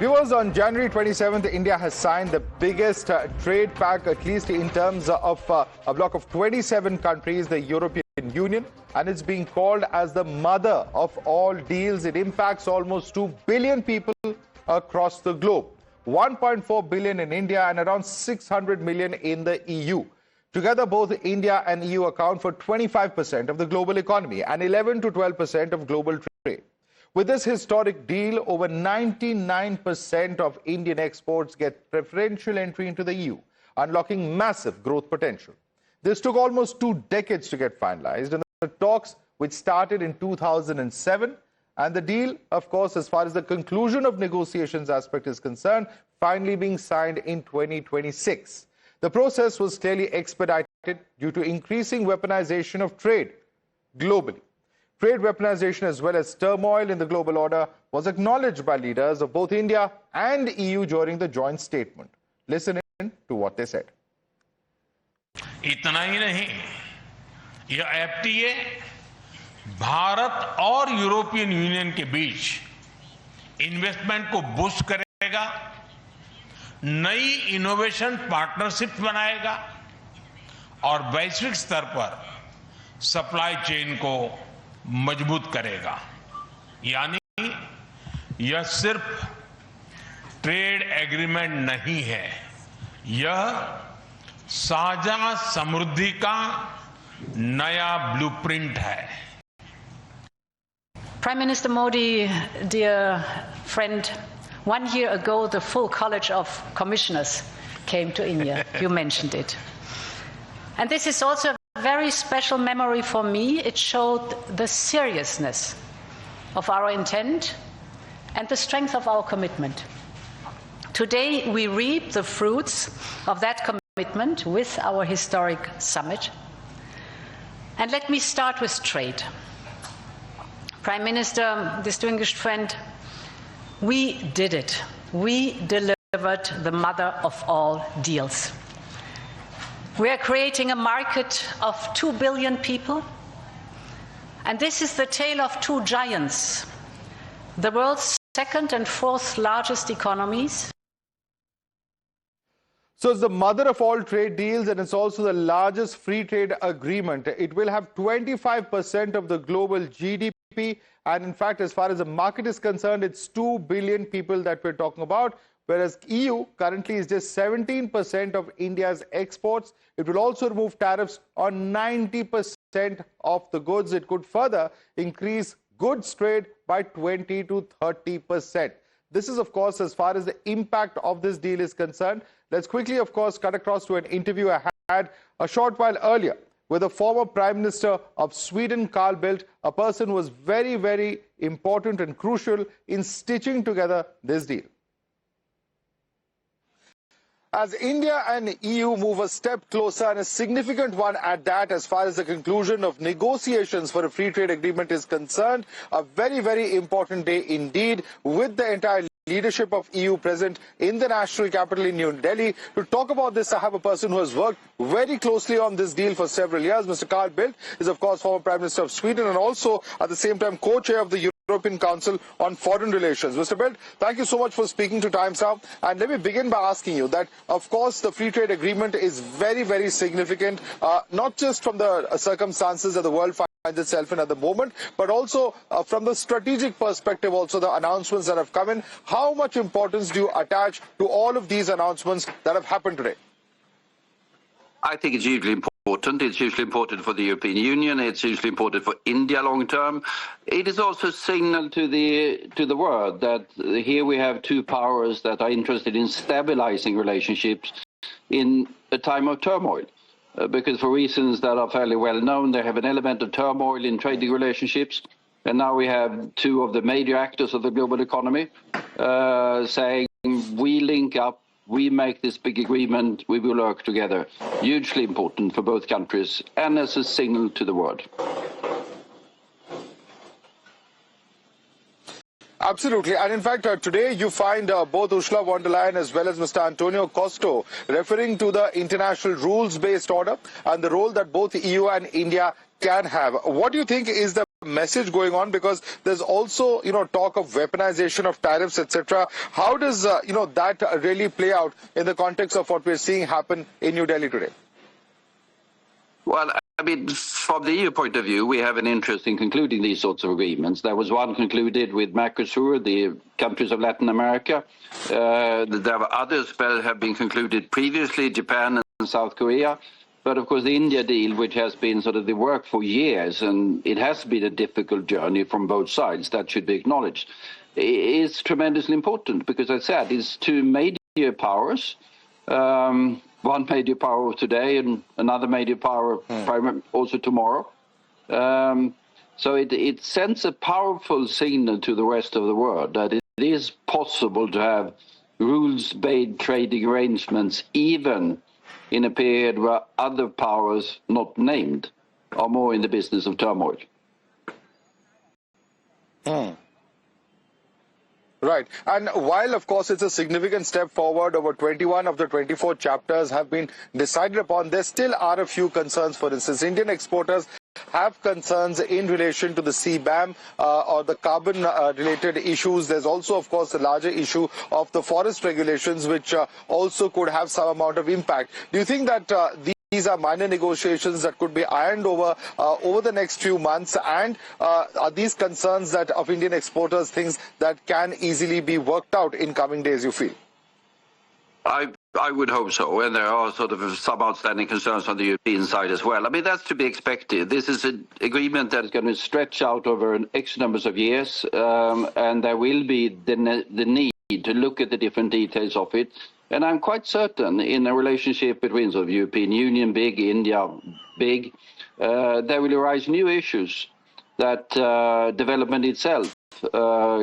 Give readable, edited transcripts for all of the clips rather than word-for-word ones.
Viewers, on January 27th, India has signed the biggest trade pact, at least in terms of a bloc of 27 countries, the European Union, and it's being called as the mother of all deals. It impacts almost 2 billion people across the globe, 1.4 billion in India and around 600 million in the EU. Together, both India and EU account for 25% of the global economy and 11 to 12% of global trade. With this historic deal, over 99% of Indian exports get preferential entry into the EU, unlocking massive growth potential. This took almost 2 decades to get finalized, and the talks, which started in 2007, and the deal, of course, as far as the conclusion of negotiations aspect is concerned, finally being signed in 2026. The process was clearly expedited due to increasing weaponization of trade globally. Trade weaponization as well as turmoil in the global order was acknowledged by leaders of both India and EU during the joint statement. Listen in to what they said. इतना ही नहीं, यह FTA Bharat और European union के बीच investment को boost करेगा, नई innovation partnership बनाएगा और वैश्विक स्तर पर सप्लाई चेन को मजबूत करेगा। यानी यह सिर्फ ट्रेड एग्रीमेंट नहीं है, यह साझा समृद्धि का नया ब्लूप्रिंट है। Prime Minister Modi, dear friend, 1 year ago the full College of Commissioners came to India. You mentioned it. And this is also a very special memory for me. It showed the seriousness of our intent and the strength of our commitment. Today we reap the fruits of that commitment with our historic summit. And let me start with trade. Prime Minister, distinguished friend, we did it. We delivered the mother of all deals. We are creating a market of 2 billion people, and this is the tale of 2 giants, the world's second and fourth largest economies. So it's the mother of all trade deals, and it's also the largest free trade agreement. It will have 25% of the global GDP, and in fact, as far as the market is concerned, it's 2 billion people that we're talking about. Whereas EU currently is just 17% of India's exports. It will also remove tariffs on 90% of the goods. It could further increase goods trade by 20 to 30%. This is, of course, as far as the impact of this deal is concerned. Let's quickly, of course, cut across to an interview I had a short while earlier with the former Prime Minister of Sweden, Carl Bildt, a person who was very, very important and crucial in stitching together this deal. As India and EU move a step closer, and a significant one at that, as far as the conclusion of negotiations for a free trade agreement is concerned, a very, very important day indeed, with the entire leadership of EU present in the national capital in New Delhi. To talk about this, I have a person who has worked very closely on this deal for several years. Mr. Carl Bildt is, of course, former Prime Minister of Sweden and also at the same time co-chair of the European Council on Foreign Relations. Mr. Bildt, thank you so much for speaking to Times Now. And let me begin by asking you that, of course, the free trade agreement is very, very significant, not just from the circumstances that the world finds itself in at the moment, but also from the strategic perspective, also the announcements that have come in. How much importance do you attach to all of these announcements that have happened today? I think it's hugely important. It's hugely important for the European Union. It's hugely important for India long term. It is also a signal to the world that here we have 2 powers that are interested in stabilising relationships in a time of turmoil. Because for reasons that are fairly well known, they have an element of turmoil in trading relationships. And now we have 2 of the major actors of the global economy saying, we link up, we make this big agreement, we will work together. Hugely important for both countries and as a signal to the world. Absolutely. And in fact, today you find both Ursula von der Leyen as well as Mr. Antonio Costa referring to the international rules-based order and the role that both EU and India can have. What do you think is the message going on? Because there's also, talk of weaponization of tariffs, etc. How does, that really play out in the context of what we're seeing happen in New Delhi today? Well, I mean, from the EU point of view, we have an interest in concluding these sorts of agreements. There was one concluded with Mercosur, the countries of Latin America. There are others that have been concluded previously, Japan and South Korea. But of course, the India deal, which has been sort of the work for years, and it has been a difficult journey from both sides, that should be acknowledged, is tremendously important because, as I said, it's two major powers. One major power today and another major power also tomorrow. So it sends a powerful signal to the rest of the world that it is possible to have rules-based trading arrangements even in a period where other powers not named are more in the business of turmoil. Right. And while, of course, it's a significant step forward, over 21 of the 24 chapters have been decided upon, there still are a few concerns. For instance, Indian exporters have concerns in relation to the CBAM or the carbon-related issues. There's also, of course, the larger issue of the forest regulations, which also could have some amount of impact. Do you think that these are minor negotiations that could be ironed over over the next few months, and are these concerns that of Indian exporters things that can easily be worked out in coming days, you feel? I would hope so, and there are sort of some outstanding concerns on the European side as well. I mean, that's to be expected. This is an agreement that is going to stretch out over an X numbers of years, and there will be the need to look at the different details of it. And I'm quite certain in a relationship between sort of European Union, big, India, big, there will arise new issues that development itself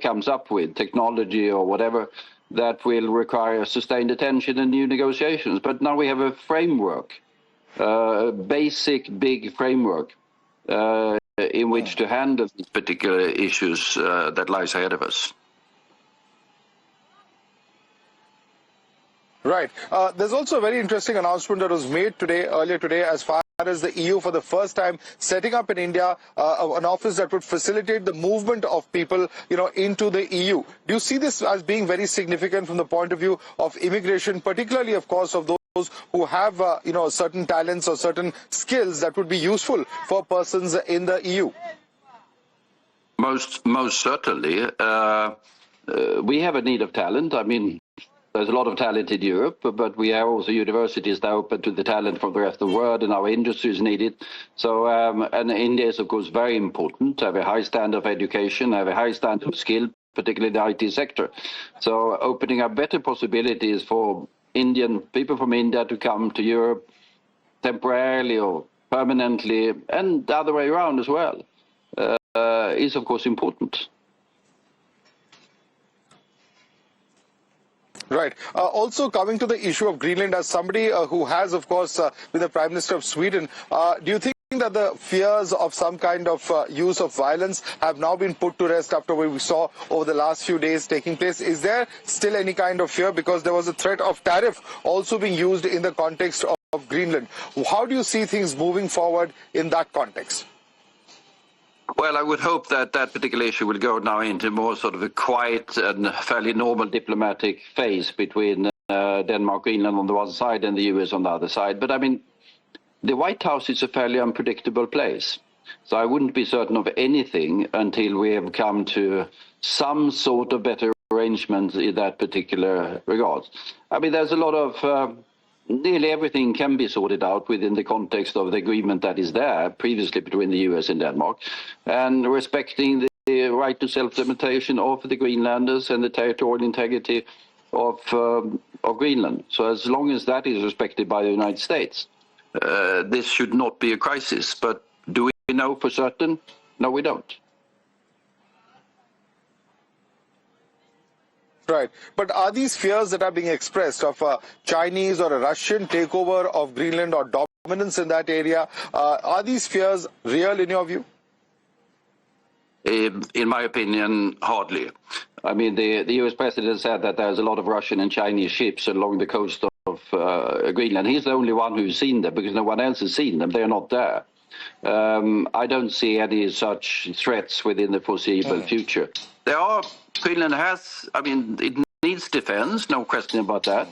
comes up with, technology or whatever, that will require sustained attention and new negotiations. But now we have a framework, basic, big framework in which to handle these particular issues that lies ahead of us. Right. There's also a very interesting announcement that was made earlier today, as far as the EU for the first time setting up in India an office that would facilitate the movement of people, into the EU. Do you see this as being very significant from the point of view of immigration, particularly, of course, of those who have, certain talents or certain skills that would be useful for persons in the EU? Most certainly. We have a need of talent. I mean, there's a lot of talent in Europe, but we have also universities that are open to the talent from the rest of the world, and our industries need it. So, and India is, of course, very important to have a high standard of education, have a high standard of skill, particularly in the IT sector. So opening up better possibilities for people from India to come to Europe temporarily or permanently, and the other way around as well, is, of course, important. Right. Also coming to the issue of Greenland, as somebody who has, of course, been the Prime Minister of Sweden, do you think that the fears of some kind of use of violence have now been put to rest after what we saw over the last few days taking place? Is there still any kind of fear? Because there was a threat of tariff also being used in the context of Greenland. How do you see things moving forward in that context? Well, I would hope that that particular issue will go now into more sort of a quiet and fairly normal diplomatic phase between Denmark, Greenland on the one side and the US on the other side. But I mean, the White House is a fairly unpredictable place. So I wouldn't be certain of anything until we have come to some sort of better arrangements in that particular regard. I mean, there's a lot of... nearly everything can be sorted out within the context of the agreement that is there previously between the US and Denmark, and respecting the right to self-determination of the Greenlanders and the territorial integrity of Greenland. So as long as that is respected by the United States, this should not be a crisis. But do we know for certain? No, we don't. Right. But are these fears that are being expressed of a Chinese or a Russian takeover of Greenland or dominance in that area, are these fears real in your view? In my opinion, hardly. I mean, the US president said that there's a lot of Russian and Chinese ships along the coast of Greenland. He's the only one who's seen them because no one else has seen them. They're not there. I don't see any such threats within the foreseeable future. Finland has, I mean, it needs defense, no question about that.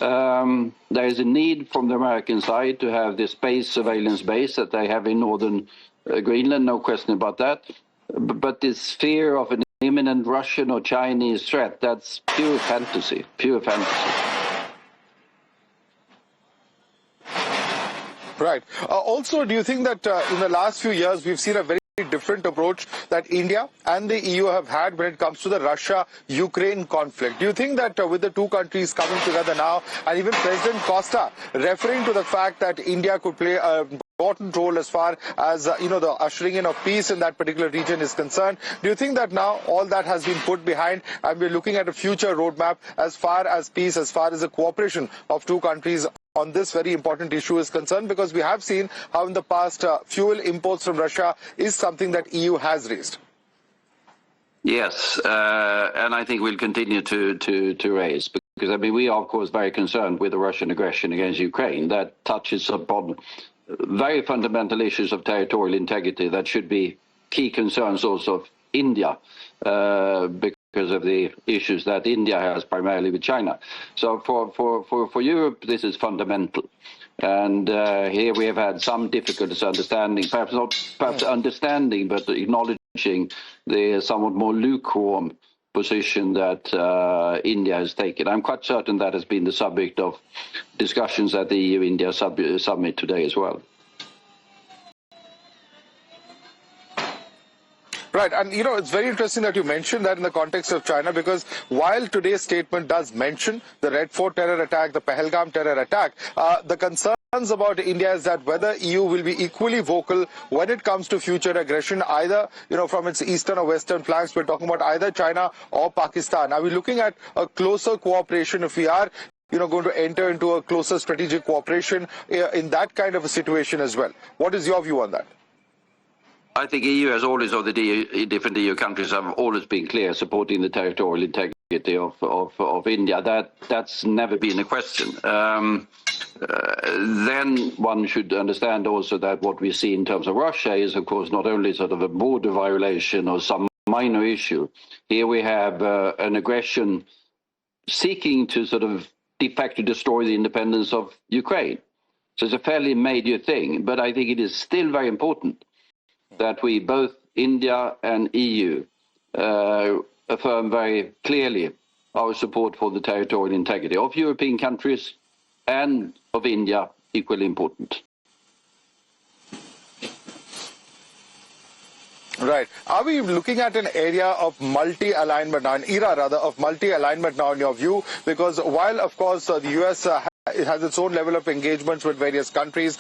There is a need from the American side to have the space surveillance base that they have in northern Greenland, no question about that. But this fear of an imminent Russian or Chinese threat, that's pure fantasy, pure fantasy. Right. Also, do you think that in the last few years we've seen a very different approach that India and the EU have had when it comes to the Russia-Ukraine conflict? Do you think that with the two countries coming together now, and even President Costa referring to the fact that India could play an important role as far as the ushering in of peace in that particular region is concerned, do you think that now all that has been put behind and we're looking at a future roadmap as far as peace, as far as the cooperation of two countries on this very important issue is concerned? Because we have seen how in the past fuel imports from Russia is something that EU has raised. Yes, and I think we'll continue to raise, because I mean we are of course very concerned with the Russian aggression against Ukraine. That touches upon very fundamental issues of territorial integrity that should be key concerns also of India, because of the issues that India has primarily with China. So for Europe, this is fundamental. And here we have had some difficulties understanding, perhaps understanding, but acknowledging the somewhat more lukewarm position that India has taken. I'm quite certain that has been the subject of discussions at the EU-India summit today as well. Right, and it's very interesting that you mentioned that in the context of China, because while today's statement does mention the Red Fort terror attack, the Pahalgam terror attack, the concerns about India is that whether EU will be equally vocal when it comes to future aggression, either from its eastern or western flanks. We're talking about either China or Pakistan. Are we looking at a closer cooperation if we are going to enter into a closer strategic cooperation in that kind of a situation as well? What is your view on that? I think EU has always, or the different EU countries have always been clear supporting the territorial integrity of India. That's never been a question. Then one should understand also that what we see in terms of Russia is, of course, not only sort of a border violation or some minor issue. Here we have an aggression seeking to sort of de facto destroy the independence of Ukraine. So it's a fairly major thing, but I think it is still very important that we, both India and EU, affirm very clearly our support for the territorial integrity of European countries and of India, equally important. Right. Are we looking at an area of multi-alignment now, an era rather of multi-alignment now in your view? Because while, of course, the US it has its own level of engagements with various countries.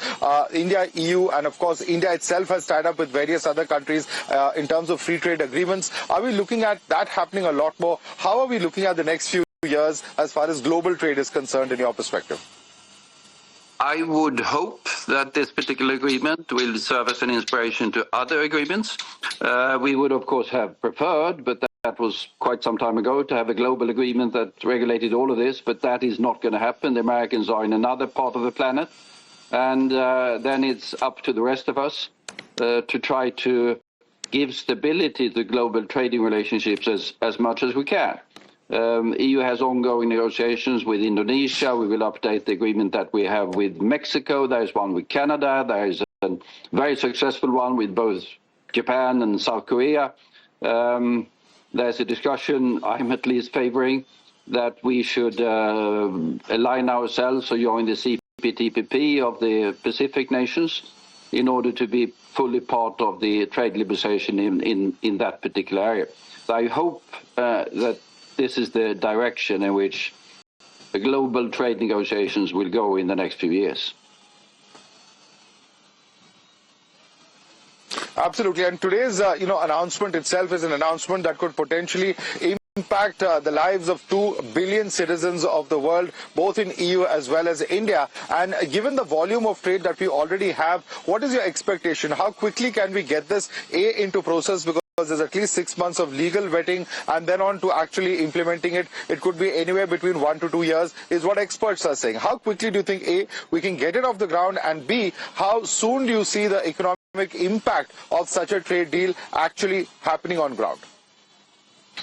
India, EU, and of course India itself has tied up with various other countries in terms of free trade agreements. Are we looking at that happening a lot more? How are we looking at the next few years as far as global trade is concerned in your perspective? I would hope that this particular agreement will serve as an inspiration to other agreements. We would, of course, have preferred, but that was quite some time ago, to have a global agreement that regulated all of this, but that is not going to happen. The Americans are in another part of the planet, and then it's up to the rest of us to try to give stability to global trading relationships as much as we can. EU has ongoing negotiations with Indonesia. We will update the agreement that we have with Mexico. There is one with Canada. There is a very successful one with both Japan and South Korea. There's a discussion I'm at least favoring that we should align ourselves or join the CPTPP of the Pacific nations in order to be fully part of the trade liberalization in that particular area. So I hope that this is the direction in which the global trade negotiations will go in the next few years. Absolutely, and today's announcement itself is an announcement that could potentially impact the lives of 2 billion citizens of the world, both in EU as well as India. And given the volume of trade that we already have, what is your expectation? How quickly can we get this into process? Because there's at least 6 months of legal vetting, and then on to actually implementing it. It could be anywhere between 1 to 2 years, is what experts are saying. How quickly do you think, A, we can get it off the ground, and B, how soon do you see the economic impact of such a trade deal actually happening on ground?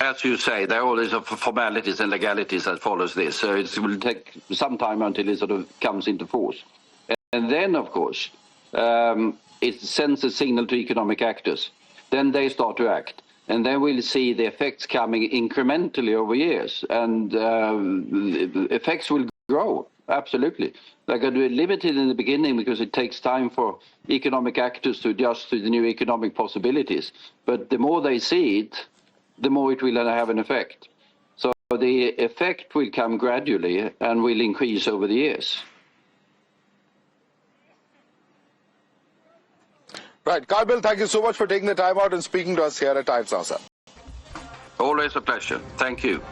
As you say, there are all these formalities and legalities that follows this, so it will take some time until it sort of comes into force. And then, of course, it sends a signal to economic actors. Then they start to act. And then we'll see the effects coming incrementally over years. And the effects will grow, absolutely. They're going to be limited in the beginning because it takes time for economic actors to adjust to the new economic possibilities. But the more they see it, the more it will have an effect. So the effect will come gradually and will increase over the years. Right. Carl Bildt, thank you so much for taking the time out and speaking to us here at Times Now, sir. Always a pleasure. Thank you.